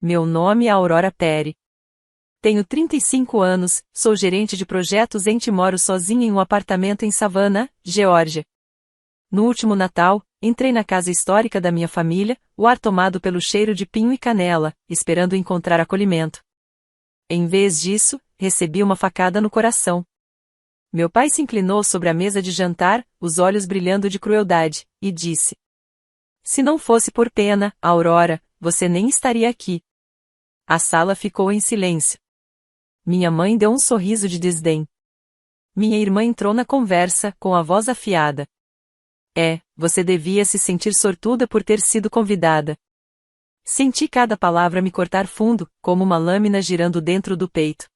Meu nome é Aurora Perry. Tenho 35 anos, sou gerente de projetos e moro sozinha em um apartamento em Savannah, Geórgia. No último Natal, entrei na casa histórica da minha família, o ar tomado pelo cheiro de pinho e canela, esperando encontrar acolhimento. Em vez disso, recebi uma facada no coração. Meu pai se inclinou sobre a mesa de jantar, os olhos brilhando de crueldade, e disse: "Se não fosse por pena, Aurora, você nem estaria aqui." A sala ficou em silêncio. Minha mãe deu um sorriso de desdém. Minha irmã entrou na conversa, com a voz afiada. Você devia se sentir sortuda por ter sido convidada." Senti cada palavra me cortar fundo, como uma lâmina girando dentro do peito.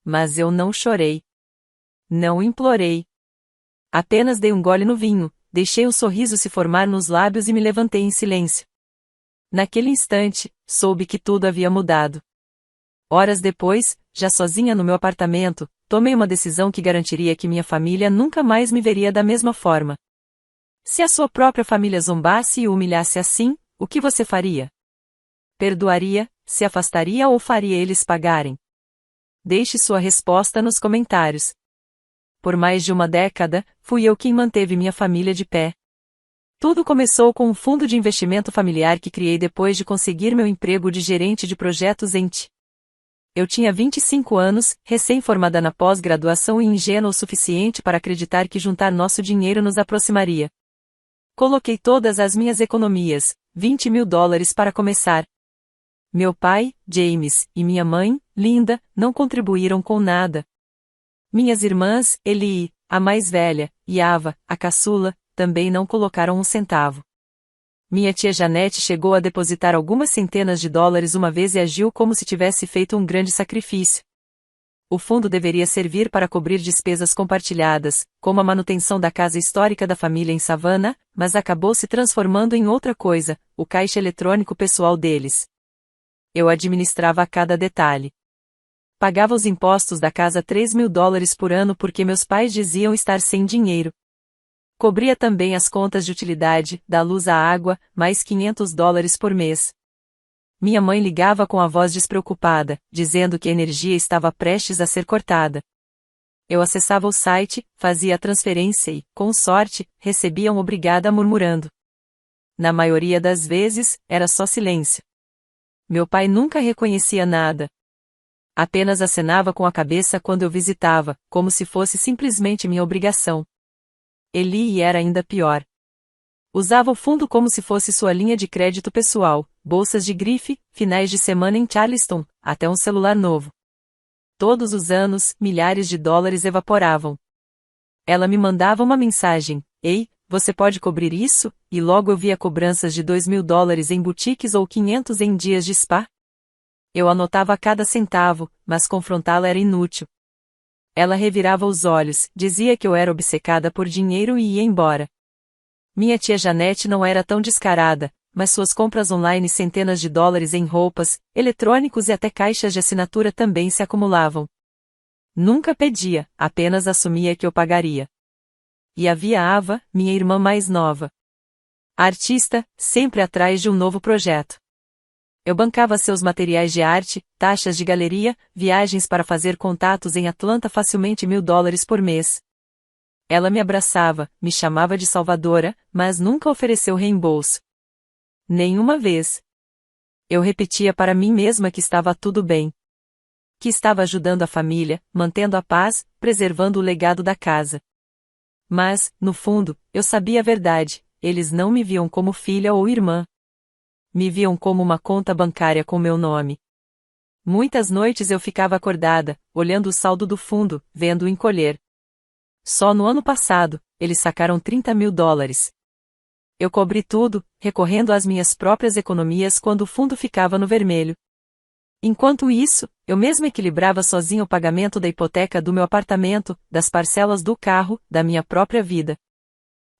Mas eu não chorei. Não implorei. Apenas dei um gole no vinho, deixei um sorriso se formar nos lábios e me levantei em silêncio. Naquele instante, soube que tudo havia mudado. Horas depois, já sozinha no meu apartamento, tomei uma decisão que garantiria que minha família nunca mais me veria da mesma forma. Se a sua própria família zombasse e o humilhasse assim, o que você faria? Perdoaria, se afastaria ou faria eles pagarem? Deixe sua resposta nos comentários. Por mais de uma década, fui eu quem manteve minha família de pé. Tudo começou com um fundo de investimento familiar que criei depois de conseguir meu emprego de gerente de projetos em TI. Eu tinha 25 anos, recém-formada na pós-graduação e ingênua o suficiente para acreditar que juntar nosso dinheiro nos aproximaria. Coloquei todas as minhas economias, $20.000 para começar. Meu pai, James, e minha mãe, Linda, não contribuíram com nada. Minhas irmãs, Eli, a mais velha, e Ava, a caçula, também não colocaram um centavo. Minha tia Janete chegou a depositar algumas centenas de dólares uma vez e agiu como se tivesse feito um grande sacrifício. O fundo deveria servir para cobrir despesas compartilhadas, como a manutenção da casa histórica da família em Savannah, mas acabou se transformando em outra coisa, o caixa eletrônico pessoal deles. Eu administrava cada detalhe. Pagava os impostos da casa $3.000 por ano porque meus pais diziam estar sem dinheiro. Cobria também as contas de utilidade, da luz à água, mais $500 por mês. Minha mãe ligava com a voz despreocupada, dizendo que a energia estava prestes a ser cortada. Eu acessava o site, fazia a transferência e, com sorte, recebia um obrigada murmurando. Na maioria das vezes, era só silêncio. Meu pai nunca reconhecia nada. Apenas acenava com a cabeça quando eu visitava, como se fosse simplesmente minha obrigação. Eli era ainda pior. Usava o fundo como se fosse sua linha de crédito pessoal, bolsas de grife, finais de semana em Charleston, até um celular novo. Todos os anos, milhares de dólares evaporavam. Ela me mandava uma mensagem: "Ei, você pode cobrir isso?" E logo eu via cobranças de $2.000 em boutiques ou 500 em dias de spa. Eu anotava cada centavo, mas confrontá-la era inútil. Ela revirava os olhos, dizia que eu era obcecada por dinheiro e ia embora. Minha tia Janete não era tão descarada, mas suas compras online centenas de dólares em roupas, eletrônicos e até caixas de assinatura também se acumulavam. Nunca pedia, apenas assumia que eu pagaria. E havia Ava, minha irmã mais nova. Artista, sempre atrás de um novo projeto. Eu bancava seus materiais de arte, taxas de galeria, viagens para fazer contatos em Atlanta facilmente $1.000 por mês. Ela me abraçava, me chamava de salvadora, mas nunca ofereceu reembolso. Nenhuma vez. Eu repetia para mim mesma que estava tudo bem. Que estava ajudando a família, mantendo a paz, preservando o legado da casa. Mas, no fundo, eu sabia a verdade, eles não me viam como filha ou irmã. Me viam como uma conta bancária com meu nome. Muitas noites eu ficava acordada, olhando o saldo do fundo, vendo-o encolher. Só no ano passado, eles sacaram $30.000. Eu cobri tudo, recorrendo às minhas próprias economias quando o fundo ficava no vermelho. Enquanto isso, eu mesma equilibrava sozinha o pagamento da hipoteca do meu apartamento, das parcelas do carro, da minha própria vida.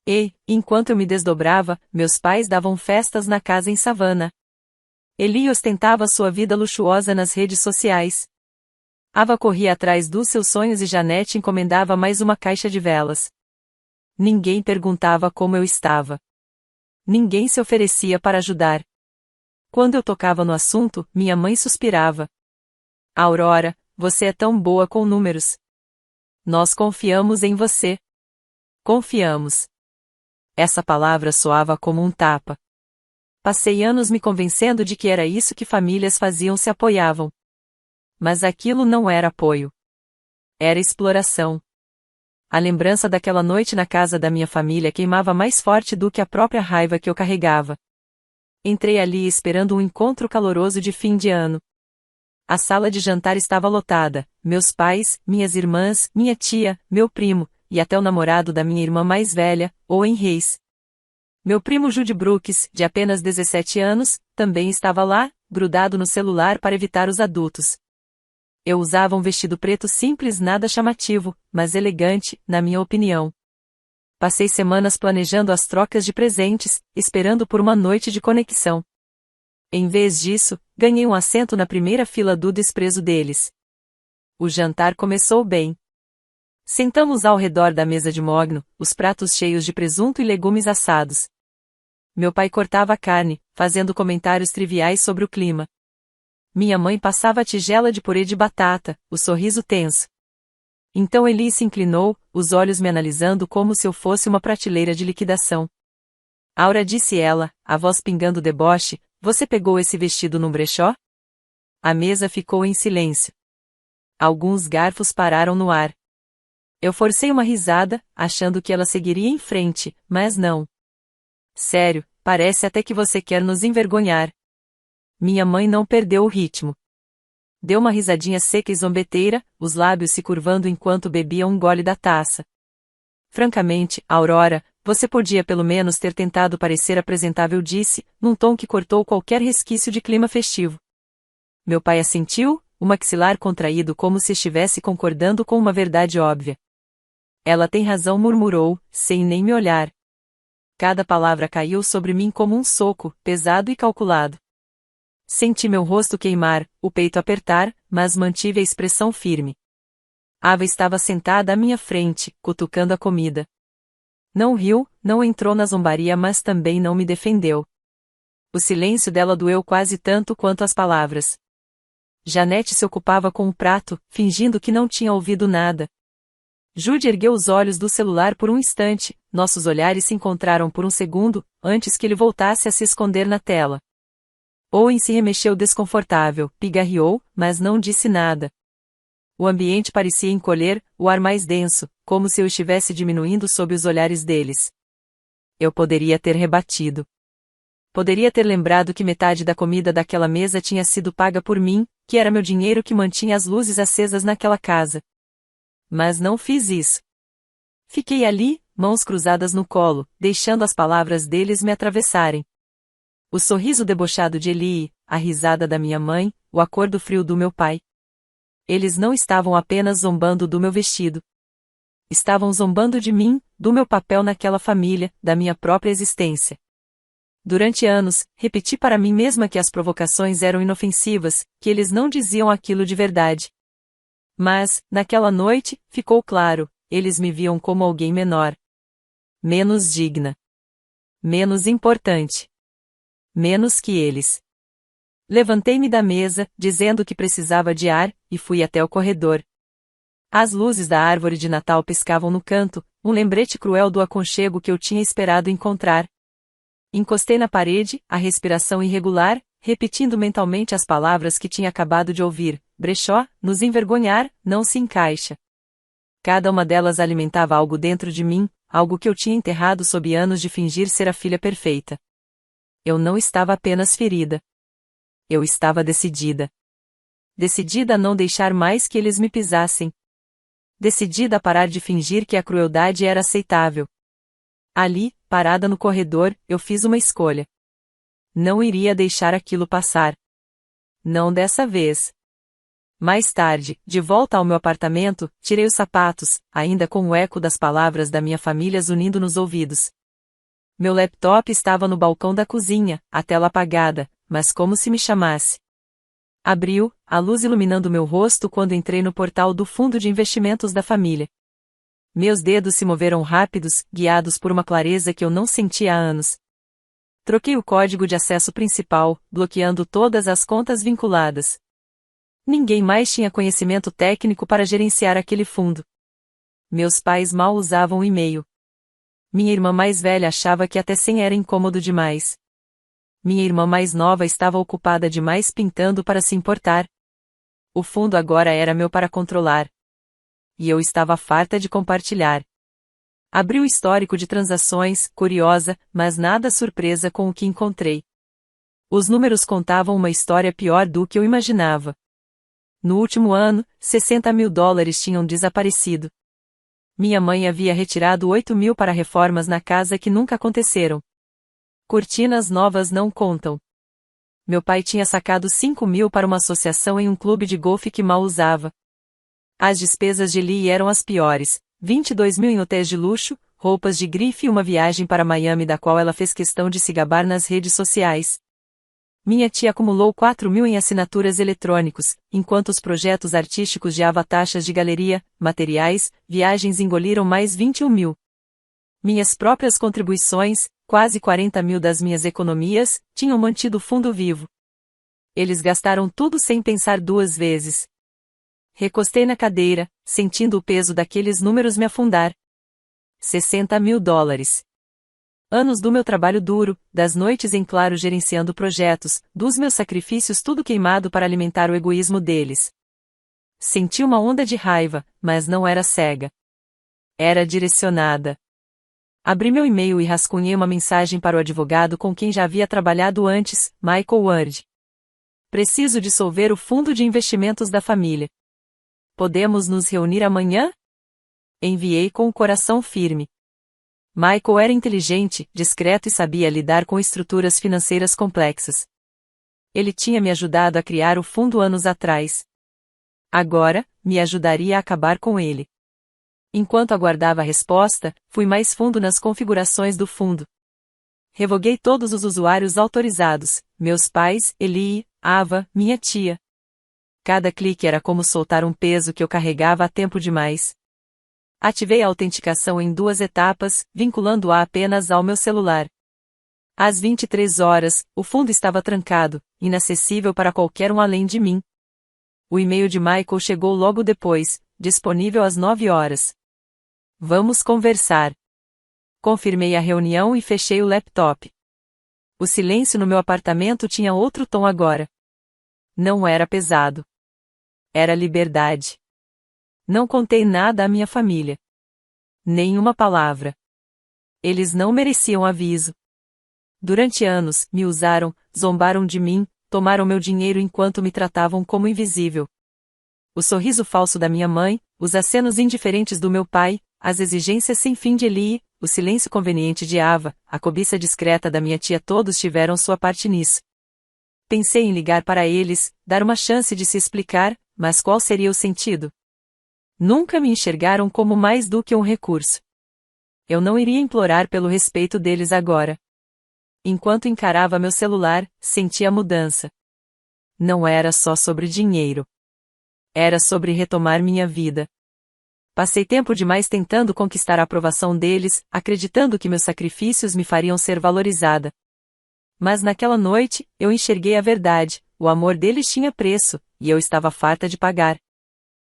E, enquanto eu me desdobrava, meus pais davam festas na casa em Savannah. Eli ostentava sua vida luxuosa nas redes sociais. Ava corria atrás dos seus sonhos e Janete encomendava mais uma caixa de velas. Ninguém perguntava como eu estava. Ninguém se oferecia para ajudar. Quando eu tocava no assunto, minha mãe suspirava. Aurora, você é tão boa com números. Nós confiamos em você. Confiamos. Essa palavra soava como um tapa. Passei anos me convencendo de que era isso que famílias faziam, se apoiavam. Mas aquilo não era apoio. Era exploração. A lembrança daquela noite na casa da minha família queimava mais forte do que a própria raiva que eu carregava. Entrei ali esperando um encontro caloroso de fim de ano. A sala de jantar estava lotada, meus pais, minhas irmãs, minha tia, meu primo, e até o namorado da minha irmã mais velha, Owen Reis. Meu primo Jude Brooks, de apenas 17 anos, também estava lá, grudado no celular para evitar os adultos. Eu usava um vestido preto simples, nada chamativo, mas elegante, na minha opinião. Passei semanas planejando as trocas de presentes, esperando por uma noite de conexão. Em vez disso, ganhei um assento na primeira fila do desprezo deles. O jantar começou bem. Sentamos ao redor da mesa de mogno, os pratos cheios de presunto e legumes assados. Meu pai cortava a carne, fazendo comentários triviais sobre o clima. Minha mãe passava a tigela de purê de batata, o sorriso tenso. Então Eli se inclinou, os olhos me analisando como se eu fosse uma prateleira de liquidação. Aura, disse ela, a voz pingando deboche, você pegou esse vestido num brechó? A mesa ficou em silêncio. Alguns garfos pararam no ar. Eu forcei uma risada, achando que ela seguiria em frente, mas não. Sério, parece até que você quer nos envergonhar. Minha mãe não perdeu o ritmo. Deu uma risadinha seca e zombeteira, os lábios se curvando enquanto bebia um gole da taça. Francamente, Aurora, você podia pelo menos ter tentado parecer apresentável, disse, num tom que cortou qualquer resquício de clima festivo. Meu pai assentiu, o maxilar contraído como se estivesse concordando com uma verdade óbvia. Ela tem razão, murmurou, sem nem me olhar. Cada palavra caiu sobre mim como um soco, pesado e calculado. Senti meu rosto queimar, o peito apertar, mas mantive a expressão firme. Ava estava sentada à minha frente, cutucando a comida. Não riu, não entrou na zombaria, mas também não me defendeu. O silêncio dela doeu quase tanto quanto as palavras. Janete se ocupava com o prato, fingindo que não tinha ouvido nada. Jude ergueu os olhos do celular por um instante, nossos olhares se encontraram por um segundo, antes que ele voltasse a se esconder na tela. Owen se remexeu desconfortável, pigarreou, mas não disse nada. O ambiente parecia encolher, o ar mais denso, como se eu estivesse diminuindo sob os olhares deles. Eu poderia ter rebatido. Poderia ter lembrado que metade da comida daquela mesa tinha sido paga por mim, que era meu dinheiro que mantinha as luzes acesas naquela casa. Mas não fiz isso. Fiquei ali, mãos cruzadas no colo, deixando as palavras deles me atravessarem. O sorriso debochado de Eli, a risada da minha mãe, o acordo frio do meu pai. Eles não estavam apenas zombando do meu vestido. Estavam zombando de mim, do meu papel naquela família, da minha própria existência. Durante anos, repeti para mim mesma que as provocações eram inofensivas, que eles não diziam aquilo de verdade. Mas, naquela noite, ficou claro, eles me viam como alguém menor. Menos digna. Menos importante. Menos que eles. Levantei-me da mesa, dizendo que precisava de ar, e fui até o corredor. As luzes da árvore de Natal piscavam no canto, um lembrete cruel do aconchego que eu tinha esperado encontrar. Encostei na parede, a respiração irregular, repetindo mentalmente as palavras que tinha acabado de ouvir. Brechó, nos envergonhar, não se encaixa. Cada uma delas alimentava algo dentro de mim, algo que eu tinha enterrado sob anos de fingir ser a filha perfeita. Eu não estava apenas ferida. Eu estava decidida. Decidida a não deixar mais que eles me pisassem. Decidida a parar de fingir que a crueldade era aceitável. Ali, parada no corredor, eu fiz uma escolha. Não iria deixar aquilo passar. Não dessa vez. Mais tarde, de volta ao meu apartamento, tirei os sapatos, ainda com o eco das palavras da minha família zunindo nos ouvidos. Meu laptop estava no balcão da cozinha, a tela apagada, mas como se me chamasse. Abriu, a luz iluminando meu rosto quando entrei no portal do fundo de investimentos da família. Meus dedos se moveram rápidos, guiados por uma clareza que eu não sentia há anos. Troquei o código de acesso principal, bloqueando todas as contas vinculadas. Ninguém mais tinha conhecimento técnico para gerenciar aquele fundo. Meus pais mal usavam o e-mail. Minha irmã mais velha achava que até 100 era incômodo demais. Minha irmã mais nova estava ocupada demais pintando para se importar. O fundo agora era meu para controlar. E eu estava farta de compartilhar. Abri o histórico de transações, curiosa, mas nada surpresa com o que encontrei. Os números contavam uma história pior do que eu imaginava. No último ano, $60.000 tinham desaparecido. Minha mãe havia retirado 8.000 para reformas na casa que nunca aconteceram. Cortinas novas não contam. Meu pai tinha sacado 5.000 para uma associação em um clube de golfe que mal usava. As despesas de Lee eram as piores. 22.000 em hotéis de luxo, roupas de grife e uma viagem para Miami da qual ela fez questão de se gabar nas redes sociais. Minha tia acumulou 4.000 em assinaturas eletrônicos, enquanto os projetos artísticos de Ava taxas de galeria, materiais, viagens engoliram mais 21.000. Minhas próprias contribuições, quase 40.000 das minhas economias, tinham mantido o fundo vivo. Eles gastaram tudo sem pensar duas vezes. Recostei na cadeira, sentindo o peso daqueles números me afundar. $60.000. Anos do meu trabalho duro, das noites em claro gerenciando projetos, dos meus sacrifícios tudo queimado para alimentar o egoísmo deles. Senti uma onda de raiva, mas não era cega. Era direcionada. Abri meu e-mail e rascunhei uma mensagem para o advogado com quem já havia trabalhado antes, Michael Ward. Preciso dissolver o fundo de investimentos da família. Podemos nos reunir amanhã? Enviei com o coração firme. Michael era inteligente, discreto e sabia lidar com estruturas financeiras complexas. Ele tinha me ajudado a criar o fundo anos atrás. Agora, me ajudaria a acabar com ele. Enquanto aguardava a resposta, fui mais fundo nas configurações do fundo. Revoguei todos os usuários autorizados, meus pais, Eli, Ava, minha tia. Cada clique era como soltar um peso que eu carregava há tempo demais. Ativei a autenticação em 2 etapas, vinculando-a apenas ao meu celular. Às 23 horas, o fundo estava trancado, inacessível para qualquer um além de mim. O e-mail de Michael chegou logo depois, disponível às 9 horas. Vamos conversar. Confirmei a reunião e fechei o laptop. O silêncio no meu apartamento tinha outro tom agora. Não era pesado. Era liberdade. Não contei nada à minha família. Nenhuma palavra. Eles não mereciam aviso. Durante anos, me usaram, zombaram de mim, tomaram meu dinheiro enquanto me tratavam como invisível. O sorriso falso da minha mãe, os acenos indiferentes do meu pai, as exigências sem fim de Eli, o silêncio conveniente de Ava, a cobiça discreta da minha tia todos tiveram sua parte nisso. Pensei em ligar para eles, dar uma chance de se explicar, mas qual seria o sentido? Nunca me enxergaram como mais do que um recurso. Eu não iria implorar pelo respeito deles agora. Enquanto encarava meu celular, senti a mudança. Não era só sobre dinheiro. Era sobre retomar minha vida. Passei tempo demais tentando conquistar a aprovação deles, acreditando que meus sacrifícios me fariam ser valorizada. Mas naquela noite, eu enxerguei a verdade, o amor deles tinha preço, e eu estava farta de pagar.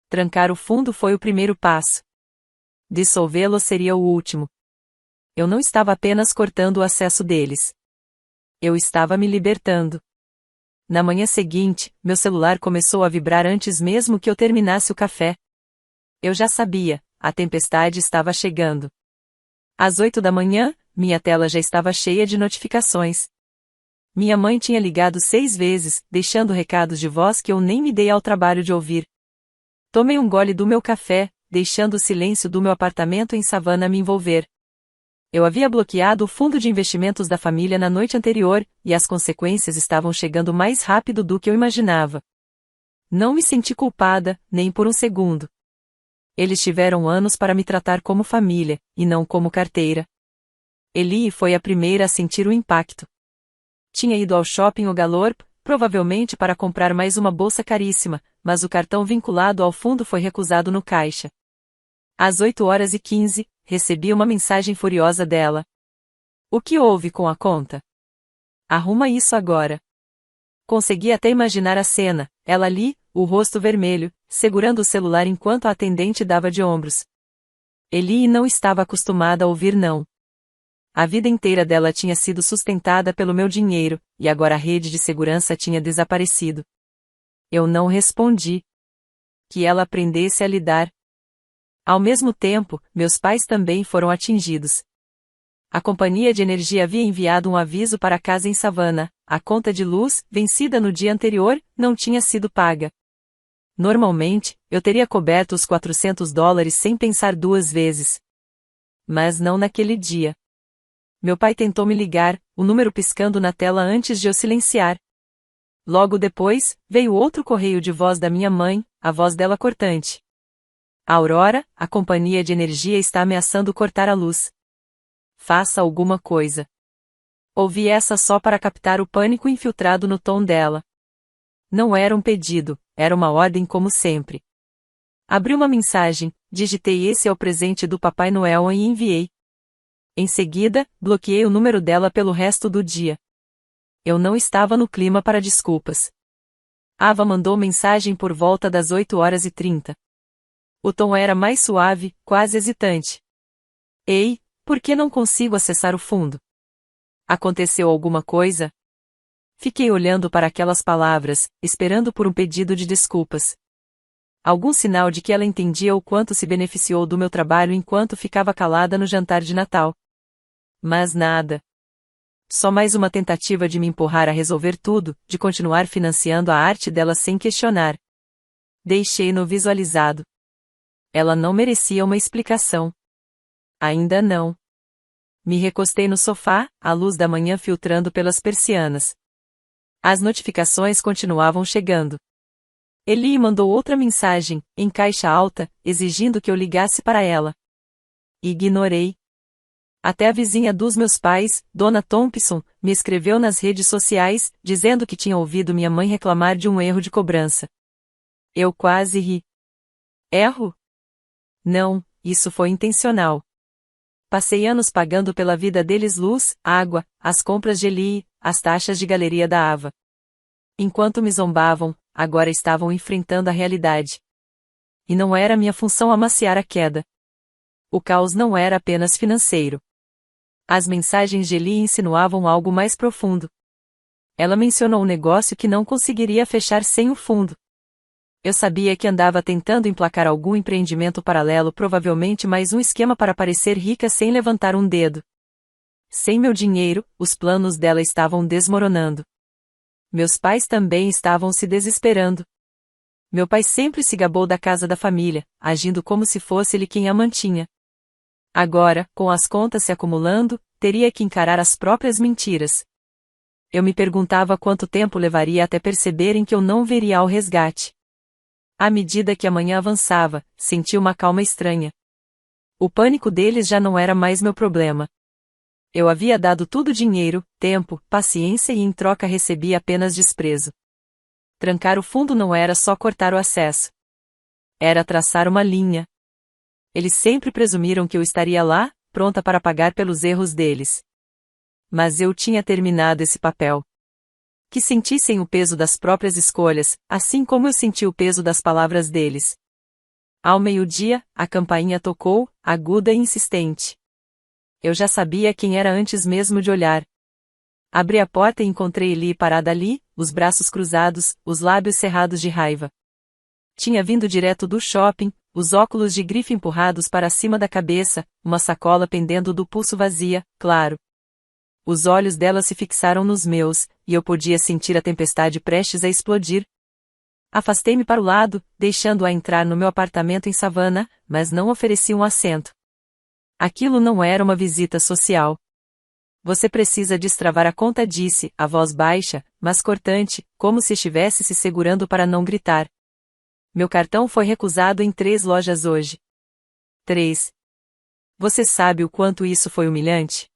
Trancar o fundo foi o primeiro passo. Dissolvê-lo seria o último. Eu não estava apenas cortando o acesso deles. Eu estava me libertando. Na manhã seguinte, meu celular começou a vibrar antes mesmo que eu terminasse o café. Eu já sabia, a tempestade estava chegando. Às 8 da manhã, minha tela já estava cheia de notificações. Minha mãe tinha ligado 6 vezes, deixando recados de voz que eu nem me dei ao trabalho de ouvir. Tomei um gole do meu café, deixando o silêncio do meu apartamento em Savannah me envolver. Eu havia bloqueado o fundo de investimentos da família na noite anterior, e as consequências estavam chegando mais rápido do que eu imaginava. Não me senti culpada, nem por um segundo. Eles tiveram anos para me tratar como família, e não como carteira. Eli foi a primeira a sentir o impacto. Tinha ido ao shopping o Galorp, provavelmente para comprar mais uma bolsa caríssima, mas o cartão vinculado ao fundo foi recusado no caixa. Às 8h15, recebi uma mensagem furiosa dela. O que houve com a conta? Arruma isso agora. Consegui até imaginar a cena, ela ali, o rosto vermelho, segurando o celular enquanto a atendente dava de ombros. Eli não estava acostumada a ouvir não. A vida inteira dela tinha sido sustentada pelo meu dinheiro, e agora a rede de segurança tinha desaparecido. Eu não respondi. Que ela aprendesse a lidar. Ao mesmo tempo, meus pais também foram atingidos. A companhia de energia havia enviado um aviso para a casa em Savannah. A conta de luz, vencida no dia anterior, não tinha sido paga. Normalmente, eu teria coberto os $400 sem pensar duas vezes. Mas não naquele dia. Meu pai tentou me ligar, o número piscando na tela antes de eu silenciar. Logo depois, veio outro correio de voz da minha mãe, a voz dela cortante. Aurora, a companhia de energia está ameaçando cortar a luz. Faça alguma coisa. Ouvi essa só para captar o pânico infiltrado no tom dela. Não era um pedido, era uma ordem como sempre. Abri uma mensagem, digitei "Esse é o presente do Papai Noel" e enviei. Em seguida, bloqueei o número dela pelo resto do dia. Eu não estava no clima para desculpas. Ava mandou mensagem por volta das 8h30. O tom era mais suave, quase hesitante. Ei, por que não consigo acessar o fundo? Aconteceu alguma coisa? Fiquei olhando para aquelas palavras, esperando por um pedido de desculpas. Algum sinal de que ela entendia o quanto se beneficiou do meu trabalho enquanto ficava calada no jantar de Natal. Mas nada. Só mais uma tentativa de me empurrar a resolver tudo, de continuar financiando a arte dela sem questionar. Deixei-no visualizado. Ela não merecia uma explicação. Ainda não. Me recostei no sofá, a luz da manhã filtrando pelas persianas. As notificações continuavam chegando. Eli mandou outra mensagem, em caixa alta, exigindo que eu ligasse para ela. Ignorei. Até a vizinha dos meus pais, Dona Thompson, me escreveu nas redes sociais, dizendo que tinha ouvido minha mãe reclamar de um erro de cobrança. Eu quase ri. Erro? Não, isso foi intencional. Passei anos pagando pela vida deles luz, água, as compras de Eli, as taxas de galeria da Ava. Enquanto me zombavam, agora estavam enfrentando a realidade. E não era minha função amaciar a queda. O caos não era apenas financeiro. As mensagens de Eli insinuavam algo mais profundo. Ela mencionou um negócio que não conseguiria fechar sem o fundo. Eu sabia que andava tentando emplacar algum empreendimento paralelo, provavelmente mais um esquema para parecer rica sem levantar um dedo. Sem meu dinheiro, os planos dela estavam desmoronando. Meus pais também estavam se desesperando. Meu pai sempre se gabou da casa da família, agindo como se fosse ele quem a mantinha. Agora, com as contas se acumulando, teria que encarar as próprias mentiras. Eu me perguntava quanto tempo levaria até perceberem que eu não veria ao resgate. À medida que a manhã avançava, senti uma calma estranha. O pânico deles já não era mais meu problema. Eu havia dado tudo dinheiro, tempo, paciência e em troca recebi apenas desprezo. Trancar o fundo não era só cortar o acesso. Era traçar uma linha. Eles sempre presumiram que eu estaria lá, pronta para pagar pelos erros deles. Mas eu tinha terminado esse papel. Que sentissem o peso das próprias escolhas, assim como eu senti o peso das palavras deles. Ao meio-dia, a campainha tocou, aguda e insistente. Eu já sabia quem era antes mesmo de olhar. Abri a porta e encontrei Eli parada ali, os braços cruzados, os lábios cerrados de raiva. Tinha vindo direto do shopping, os óculos de grife empurrados para cima da cabeça, uma sacola pendendo do pulso vazia, claro. Os olhos dela se fixaram nos meus, e eu podia sentir a tempestade prestes a explodir. Afastei-me para o lado, deixando-a entrar no meu apartamento em Savannah, mas não ofereci um assento. Aquilo não era uma visita social. Você precisa destravar a conta, disse, a voz baixa, mas cortante, como se estivesse se segurando para não gritar. Meu cartão foi recusado em 3 lojas hoje. 3. Você sabe o quanto isso foi humilhante?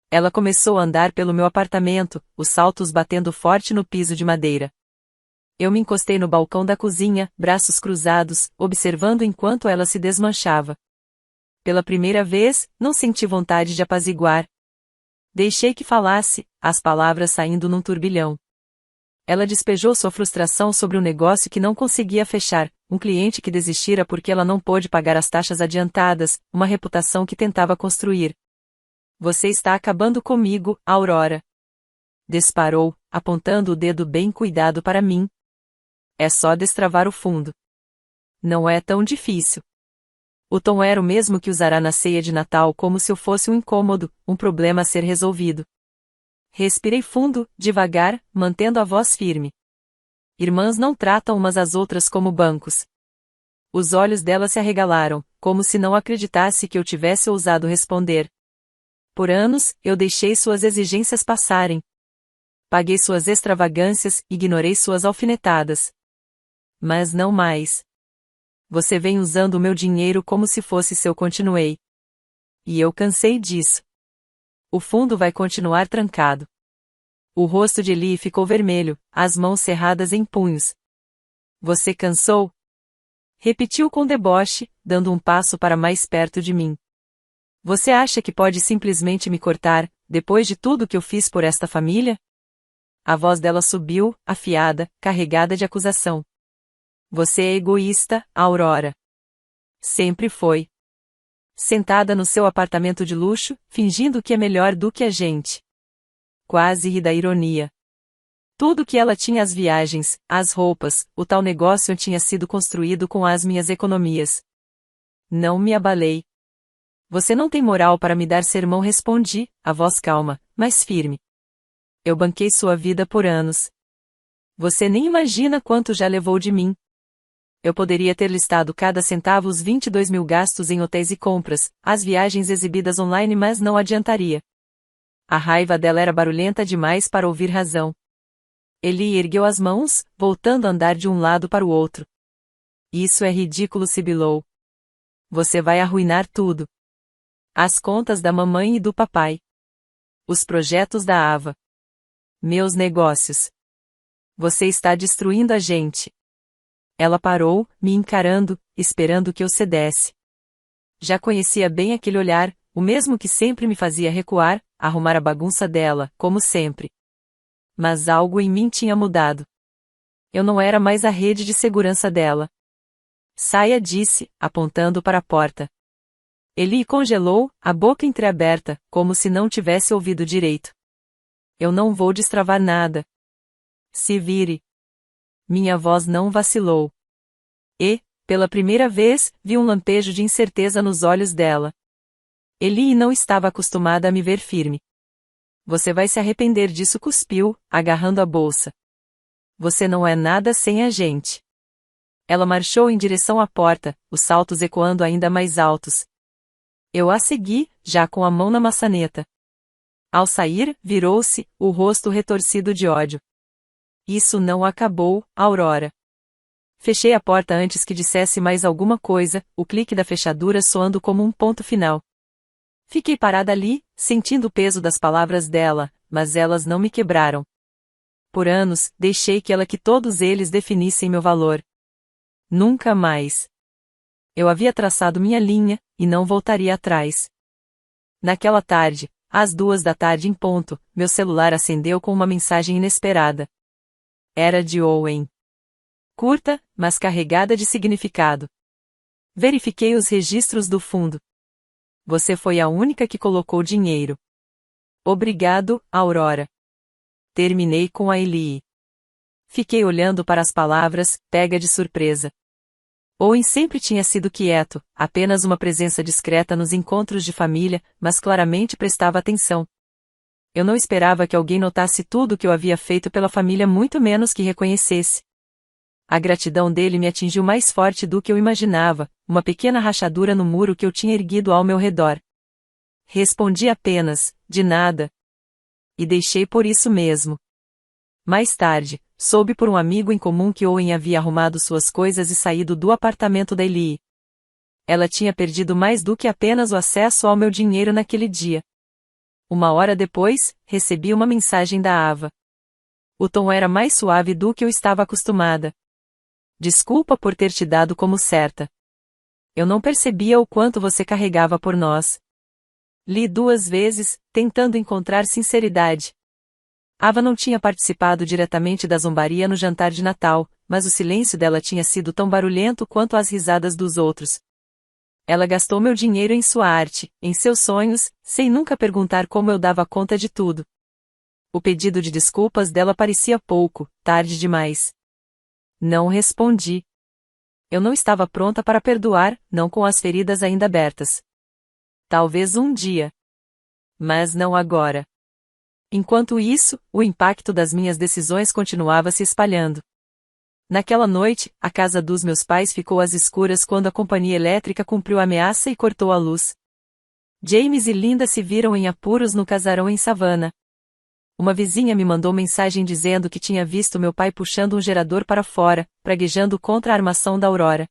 Ela começou a andar pelo meu apartamento, os saltos batendo forte no piso de madeira. Eu me encostei no balcão da cozinha, braços cruzados, observando enquanto ela se desmanchava. Pela primeira vez, não senti vontade de apaziguar. Deixei que falasse, as palavras saindo num turbilhão. Ela despejou sua frustração sobre um negócio que não conseguia fechar, um cliente que desistira porque ela não pôde pagar as taxas adiantadas, uma reputação que tentava construir. Você está acabando comigo, Aurora. Disparou, apontando o dedo bem cuidado para mim. É só destravar o fundo. Não é tão difícil. O tom era o mesmo que usará na ceia de Natal, como se eu fosse um incômodo, um problema a ser resolvido. Respirei fundo, devagar, mantendo a voz firme. Irmãs não tratam umas às outras como bancos. Os olhos dela se arregalaram, como se não acreditasse que eu tivesse ousado responder. Por anos, eu deixei suas exigências passarem. Paguei suas extravagâncias, ignorei suas alfinetadas. Mas não mais. Você vem usando o meu dinheiro como se fosse seu, continuei. E eu cansei disso. O fundo vai continuar trancado. O rosto de Eli ficou vermelho, as mãos cerradas em punhos. Você cansou? Repetiu com deboche, dando um passo para mais perto de mim. Você acha que pode simplesmente me cortar, depois de tudo que eu fiz por esta família? A voz dela subiu, afiada, carregada de acusação. Você é egoísta, Aurora. Sempre foi. Sentada no seu apartamento de luxo, fingindo que é melhor do que a gente. Quase ri da ironia. Tudo que ela tinha, as viagens, as roupas, o tal negócio tinha sido construído com as minhas economias. Não me abalei. Você não tem moral para me dar sermão, respondi, a voz calma, mas firme. Eu banquei sua vida por anos. Você nem imagina quanto já levou de mim. Eu poderia ter listado cada centavo, os 22 mil gastos em hotéis e compras, as viagens exibidas online, mas não adiantaria. A raiva dela era barulhenta demais para ouvir razão. Eli ergueu as mãos, voltando a andar de um lado para o outro. Isso é ridículo, sibilou. Você vai arruinar tudo. As contas da mamãe e do papai. Os projetos da Ava. Meus negócios. Você está destruindo a gente. Ela parou, me encarando, esperando que eu cedesse. Já conhecia bem aquele olhar, o mesmo que sempre me fazia recuar, arrumar a bagunça dela, como sempre. Mas algo em mim tinha mudado. Eu não era mais a rede de segurança dela. Saia, disse, apontando para a porta. Eli congelou, a boca entreaberta, como se não tivesse ouvido direito. Eu não vou destravar nada. Se vire. Minha voz não vacilou. E, pela primeira vez, vi um lampejo de incerteza nos olhos dela. Eli não estava acostumada a me ver firme. Você vai se arrepender disso, cuspiu, agarrando a bolsa. Você não é nada sem a gente. Ela marchou em direção à porta, os saltos ecoando ainda mais altos. Eu a segui, já com a mão na maçaneta. Ao sair, virou-se, o rosto retorcido de ódio. Isso não acabou, Aurora. Fechei a porta antes que dissesse mais alguma coisa, o clique da fechadura soando como um ponto final. Fiquei parada ali, sentindo o peso das palavras dela, mas elas não me quebraram. Por anos, deixei que todos eles definissem meu valor. Nunca mais. Eu havia traçado minha linha, e não voltaria atrás. Naquela tarde, às 2 da tarde em ponto, meu celular acendeu com uma mensagem inesperada. Era de Owen. Curta, mas carregada de significado. Verifiquei os registros do fundo. Você foi a única que colocou dinheiro. Obrigado, Aurora. Terminei com a Eli. Fiquei olhando para as palavras, pega de surpresa. Owen sempre tinha sido quieto, apenas uma presença discreta nos encontros de família, mas claramente prestava atenção. Eu não esperava que alguém notasse tudo o que eu havia feito pela família, muito menos que reconhecesse. A gratidão dele me atingiu mais forte do que eu imaginava, uma pequena rachadura no muro que eu tinha erguido ao meu redor. Respondi apenas, de nada. E deixei por isso mesmo. Mais tarde, soube por um amigo em comum que Owen havia arrumado suas coisas e saído do apartamento da Eli. Ela tinha perdido mais do que apenas o acesso ao meu dinheiro naquele dia. 1 hora depois, recebi uma mensagem da Ava. O tom era mais suave do que eu estava acostumada. Desculpa por ter te dado como certa. Eu não percebia o quanto você carregava por nós. Li 2 vezes, tentando encontrar sinceridade. Ava não tinha participado diretamente da zombaria no jantar de Natal, mas o silêncio dela tinha sido tão barulhento quanto as risadas dos outros. Ela gastou meu dinheiro em sua arte, em seus sonhos, sem nunca perguntar como eu dava conta de tudo. O pedido de desculpas dela parecia pouco, tarde demais. Não respondi. Eu não estava pronta para perdoar, não com as feridas ainda abertas. Talvez um dia. Mas não agora. Enquanto isso, o impacto das minhas decisões continuava se espalhando. Naquela noite, a casa dos meus pais ficou às escuras quando a companhia elétrica cumpriu a ameaça e cortou a luz. James e Linda se viram em apuros no casarão em Savannah. Uma vizinha me mandou mensagem dizendo que tinha visto meu pai puxando um gerador para fora, praguejando contra a armação da Aurora.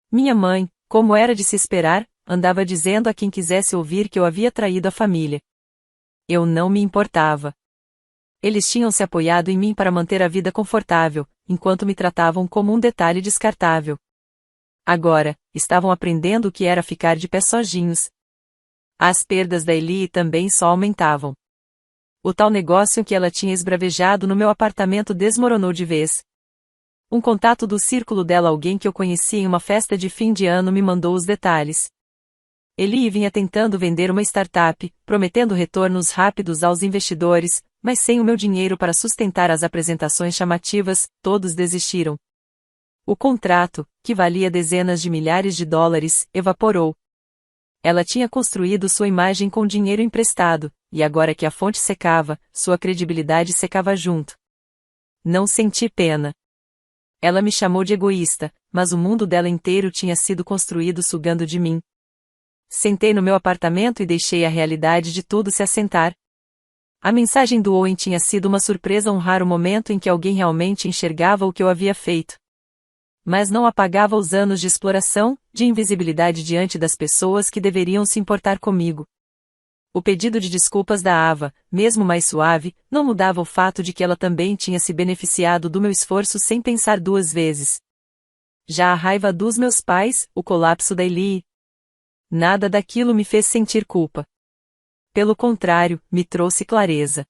Minha mãe, como era de se esperar, andava dizendo a quem quisesse ouvir que eu havia traído a família. Eu não me importava. Eles tinham se apoiado em mim para manter a vida confortável, enquanto me tratavam como um detalhe descartável. Agora, estavam aprendendo o que era ficar de pé sozinhos. As perdas da Ellie também só aumentavam. O tal negócio que ela tinha esbravejado no meu apartamento desmoronou de vez. Um contato do círculo dela, alguém que eu conhecia em uma festa de fim de ano, me mandou os detalhes. Ellie vinha tentando vender uma startup, prometendo retornos rápidos aos investidores, mas sem o meu dinheiro para sustentar as apresentações chamativas, todos desistiram. O contrato, que valia dezenas de milhares de dólares, evaporou. Ela tinha construído sua imagem com dinheiro emprestado, e agora que a fonte secava, sua credibilidade secava junto. Não senti pena. Ela me chamou de egoísta, mas o mundo dela inteiro tinha sido construído sugando de mim. Sentei no meu apartamento e deixei a realidade de tudo se assentar. A mensagem do Owen tinha sido uma surpresa, um raro momento em que alguém realmente enxergava o que eu havia feito. Mas não apagava os anos de exploração, de invisibilidade diante das pessoas que deveriam se importar comigo. O pedido de desculpas da Ava, mesmo mais suave, não mudava o fato de que ela também tinha se beneficiado do meu esforço sem pensar 2 vezes. Já a raiva dos meus pais, o colapso da Ellie. Nada daquilo me fez sentir culpa. Pelo contrário, me trouxe clareza.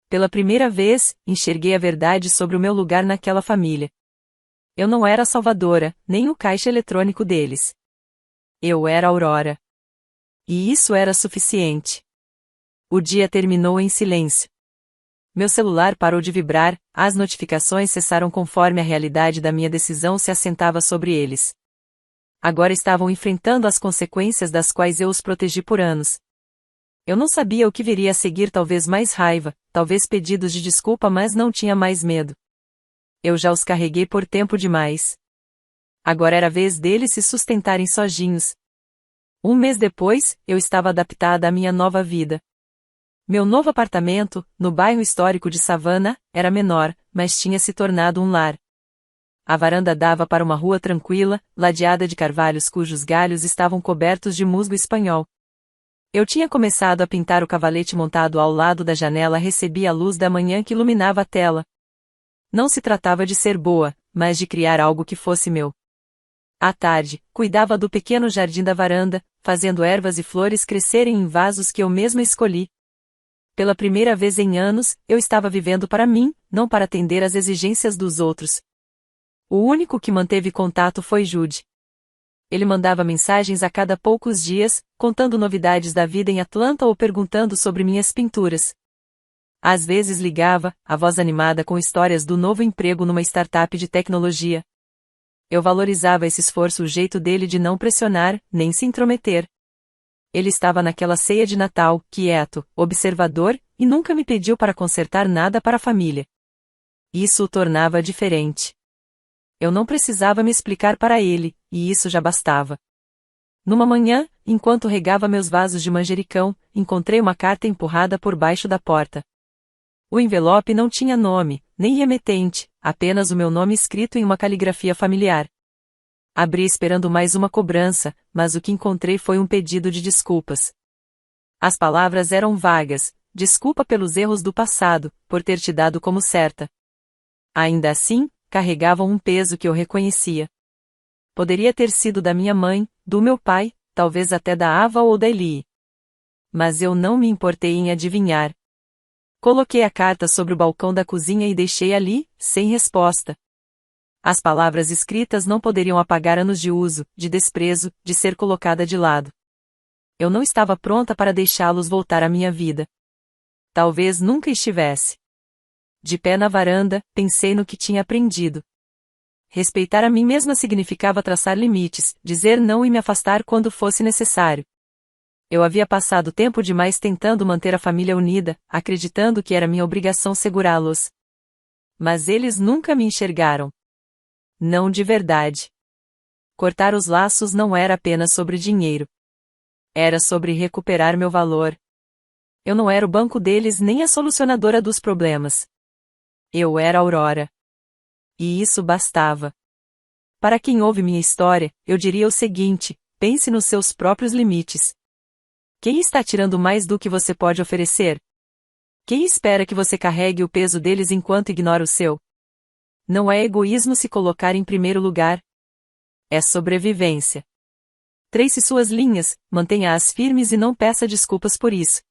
Pela primeira vez, enxerguei a verdade sobre o meu lugar naquela família. Eu não era a salvadora, nem o caixa eletrônico deles. Eu era a Aurora. E isso era suficiente. O dia terminou em silêncio. Meu celular parou de vibrar, as notificações cessaram conforme a realidade da minha decisão se assentava sobre eles. Agora estavam enfrentando as consequências das quais eu os protegi por anos. Eu não sabia o que viria a seguir, talvez mais raiva, talvez pedidos de desculpa, mas não tinha mais medo. Eu já os carreguei por tempo demais. Agora era a vez deles se sustentarem sozinhos. Um mês depois, eu estava adaptada à minha nova vida. Meu novo apartamento, no bairro histórico de Savannah, era menor, mas tinha se tornado um lar. A varanda dava para uma rua tranquila, ladeada de carvalhos cujos galhos estavam cobertos de musgo espanhol. Eu tinha começado a pintar o cavalete montado ao lado da janela, recebia a luz da manhã que iluminava a tela. Não se tratava de ser boa, mas de criar algo que fosse meu. À tarde, cuidava do pequeno jardim da varanda, fazendo ervas e flores crescerem em vasos que eu mesma escolhi. Pela primeira vez em anos, eu estava vivendo para mim, não para atender às exigências dos outros. O único que manteve contato foi Jude. Ele mandava mensagens a cada poucos dias, contando novidades da vida em Atlanta ou perguntando sobre minhas pinturas. Às vezes ligava, a voz animada com histórias do novo emprego numa startup de tecnologia. Eu valorizava esse esforço, o jeito dele de não pressionar, nem se intrometer. Ele estava naquela ceia de Natal, quieto, observador, e nunca me pediu para consertar nada para a família. Isso o tornava diferente. Eu não precisava me explicar para ele, e isso já bastava. Numa manhã, enquanto regava meus vasos de manjericão, encontrei uma carta empurrada por baixo da porta. O envelope não tinha nome, nem remetente, apenas o meu nome escrito em uma caligrafia familiar. Abri esperando mais uma cobrança, mas o que encontrei foi um pedido de desculpas. As palavras eram vagas: desculpa pelos erros do passado, por ter te dado como certa. Ainda assim, carregavam um peso que eu reconhecia. Poderia ter sido da minha mãe, do meu pai, talvez até da Ava ou da Ellie. Mas eu não me importei em adivinhar. Coloquei a carta sobre o balcão da cozinha e deixei ali, sem resposta. As palavras escritas não poderiam apagar anos de uso, de desprezo, de ser colocada de lado. Eu não estava pronta para deixá-los voltar à minha vida. Talvez nunca estivesse. De pé na varanda, pensei no que tinha aprendido. Respeitar a mim mesma significava traçar limites, dizer não e me afastar quando fosse necessário. Eu havia passado tempo demais tentando manter a família unida, acreditando que era minha obrigação segurá-los. Mas eles nunca me enxergaram. Não de verdade. Cortar os laços não era apenas sobre dinheiro. Era sobre recuperar meu valor. Eu não era o banco deles nem a solucionadora dos problemas. Eu era Aurora. E isso bastava. Para quem ouve minha história, eu diria o seguinte: pense nos seus próprios limites. Quem está tirando mais do que você pode oferecer? Quem espera que você carregue o peso deles enquanto ignora o seu? Não é egoísmo se colocar em primeiro lugar. É sobrevivência. Trace suas linhas, mantenha-as firmes e não peça desculpas por isso.